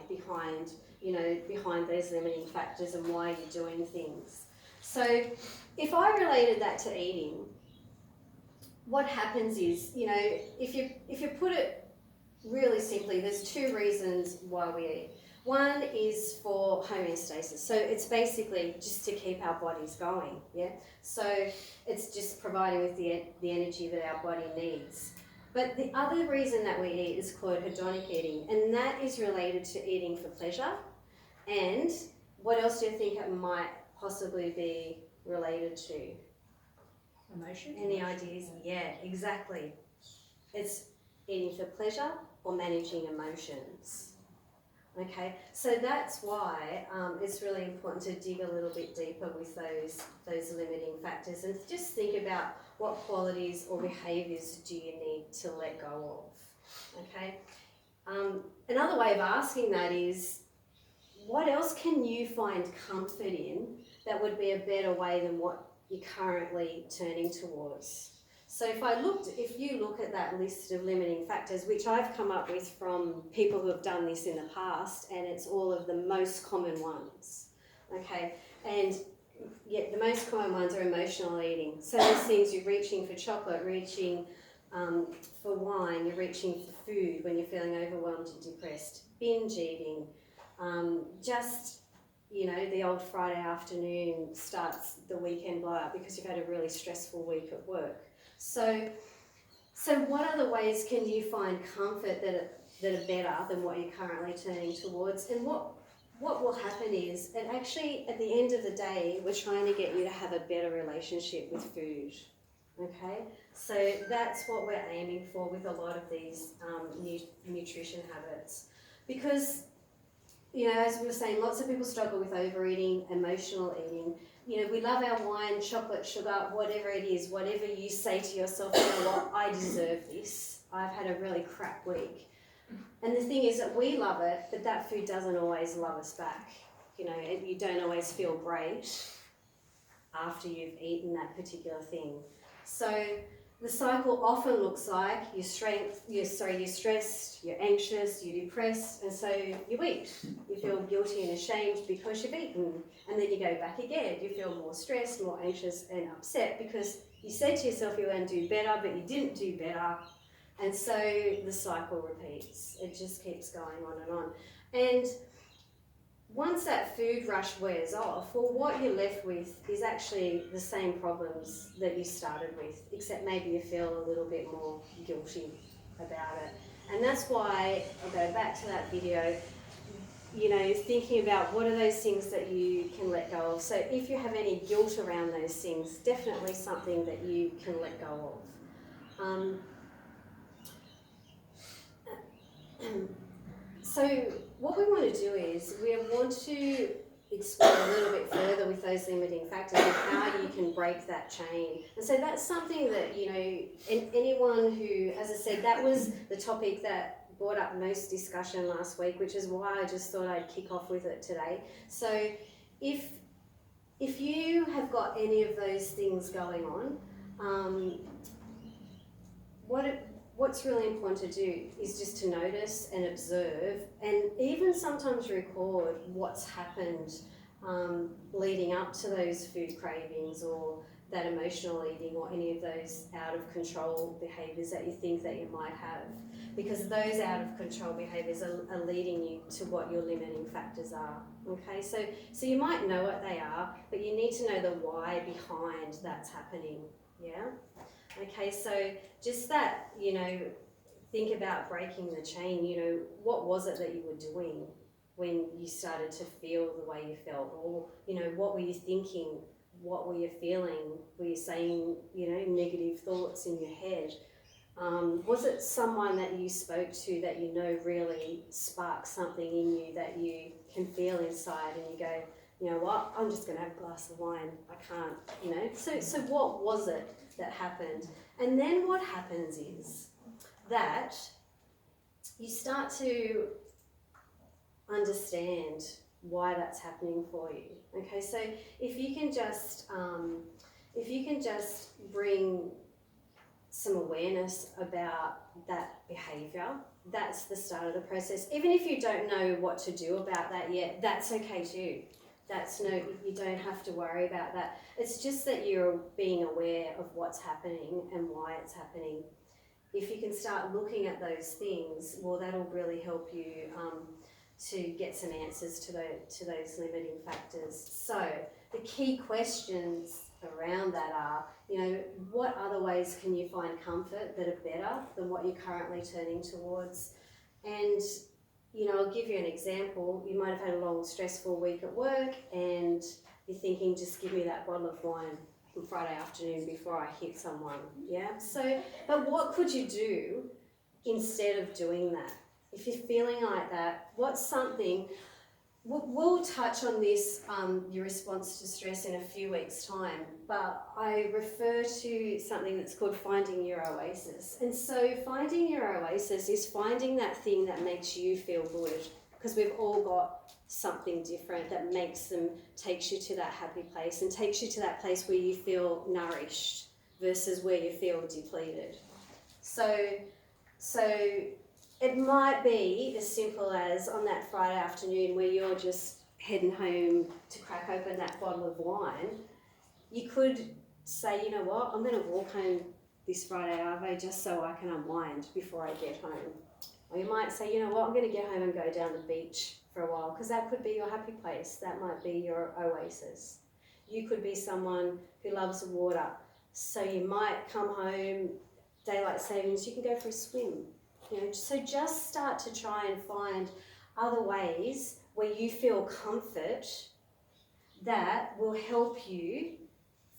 behind, behind those limiting factors and why you're doing things. So if I related that to eating, what happens is, if you put it really simply, there's two reasons why we eat. One is for homeostasis, so it's basically just to keep our bodies going, yeah? So it's just providing with the energy that our body needs. But the other reason that we eat is called hedonic eating, and that is related to eating for pleasure. And what else do you think it might possibly be related to? Emotion? Any ideas? Yeah, exactly. It's eating for pleasure or managing emotions. Okay, so that's why it's really important to dig a little bit deeper with those limiting factors and just think about what qualities or behaviours do you need to let go of. Okay, another way of asking that is, what else can you find comfort in that would be a better way than what you're currently turning towards? So if you look at that list of limiting factors, which I've come up with from people who have done this in the past, and it's all of the most common ones, okay? And yeah, the most common ones are emotional eating. So those things, you're reaching for chocolate, reaching for wine, you're reaching for food when you're feeling overwhelmed and depressed, binge eating, the old Friday afternoon starts the weekend blowout because you've had a really stressful week at work. So what other ways can you find comfort that are better than what you're currently turning towards? And what will happen is, and actually at the end of the day, we're trying to get you to have a better relationship with food. Okay, so that's what we're aiming for with a lot of these nutrition habits, because as we were saying, lots of people struggle with overeating, emotional eating. We love our wine, chocolate, sugar, whatever it is, whatever you say to yourself, you know what, I deserve this. I've had a really crap week. And the thing is that we love it, but that food doesn't always love us back. You don't always feel great after you've eaten that particular thing. So the cycle often looks like you're stressed, you're anxious, you're depressed, and so you eat. You feel guilty and ashamed because you've eaten, and then you go back again. You feel more stressed, more anxious and upset because you said to yourself you were going to do better, but you didn't do better, and so the cycle repeats. It just keeps going on and on. And once that food rush wears off, well, what you're left with is actually the same problems that you started with, except maybe you feel a little bit more guilty about it. And that's why I'll go back to that video, thinking about what are those things that you can let go of. So if you have any guilt around those things, definitely something that you can let go of. So what we want to do is we want to explore a little bit further with those limiting factors and how you can break that chain. And so that's something that, anyone who, as I said, that was the topic that brought up most discussion last week, which is why I just thought I'd kick off with it today. So if you have got any of those things going on, what's really important to do is just to notice and observe, and even sometimes record what's happened leading up to those food cravings or that emotional eating or any of those out of control behaviours that you think that you might have, because those out of control behaviours are leading you to what your limiting factors are. Okay, so you might know what they are, but you need to know the why behind that's happening. Yeah. Okay, so just that, think about breaking the chain. What was it that you were doing when you started to feel the way you felt? Or, what were you thinking? What were you feeling? Were you saying, negative thoughts in your head? Was it someone that you spoke to that really sparked something in you that you can feel inside and you go, you know what, I'm just going to have a glass of wine. I can't, So what was it that happened? And then what happens is that you start to understand why that's happening for you. Okay, so if you can just bring some awareness about that behaviour. That's the start of the process. Even if you don't know what to do about that yet, that's okay too. You don't have to worry about that. It's just that you're being aware of what's happening and why it's happening. If you can start looking at those things, well, that'll really help you to get some answers to those limiting factors. So the key questions around that are, what other ways can you find comfort that are better than what you're currently turning towards? And, I'll give you an example. You might have had a long, stressful week at work and you're thinking, just give me that bottle of wine on Friday afternoon before I hit someone, yeah? So, but what could you do instead of doing that? If you're feeling like that, what's something, we'll touch on this, your response to stress in a few weeks' time, but I refer to something that's called finding your oasis. And so finding your oasis is finding that thing that makes you feel good, because we've all got something different that takes you to that happy place and takes you to that place where you feel nourished versus where you feel depleted. So it might be as simple as on that Friday afternoon where you're just heading home to crack open that bottle of wine, you could say, you know what, I'm going to walk home this Friday, Arvo, just so I can unwind before I get home. Or you might say, you know what, I'm going to get home and go down the beach for a while, because that could be your happy place. That might be your oasis. You could be someone who loves the water. So you might come home, daylight savings, you can go for a swim. So just start to try and find other ways where you feel comfort that will help you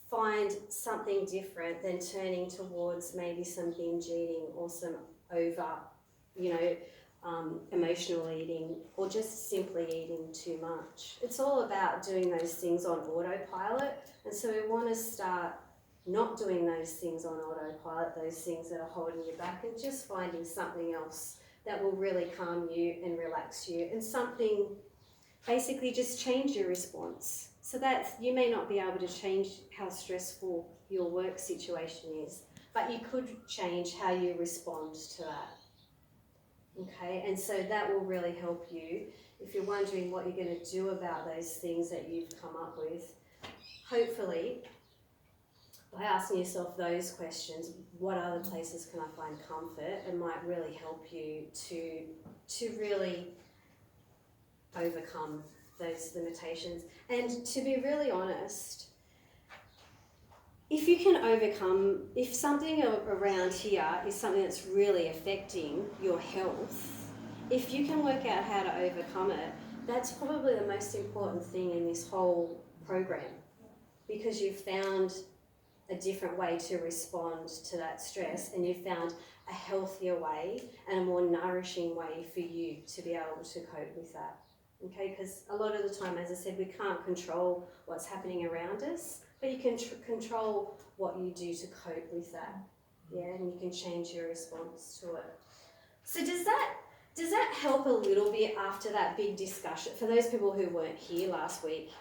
find something different than turning towards maybe some binge eating or some over, emotional eating, or just simply eating too much. It's all about doing those things on autopilot, and so we want to start not doing those things on autopilot, those things that are holding you back, and just finding something else that will really calm you and relax you, and something, basically just change your response. So that you may not be able to change how stressful your work situation is, but you could change how you respond to that. Okay, and so that will really help you. If you're wondering what you're going to do about those things that you've come up with, hopefully, by asking yourself those questions, what other places can I find comfort, it might really help you to really overcome those limitations. And to be really honest, if something around here is something that's really affecting your health, if you can work out how to overcome it, that's probably the most important thing in this whole program, because you've found a different way to respond to that stress, and you've found a healthier way and a more nourishing way for you to be able to cope with that. Okay, because a lot of the time, as I said, we can't control what's happening around us, but you can control what you do to cope with that. Yeah, and you can change your response to it. So does that help a little bit after that big discussion? For those people who weren't here last week,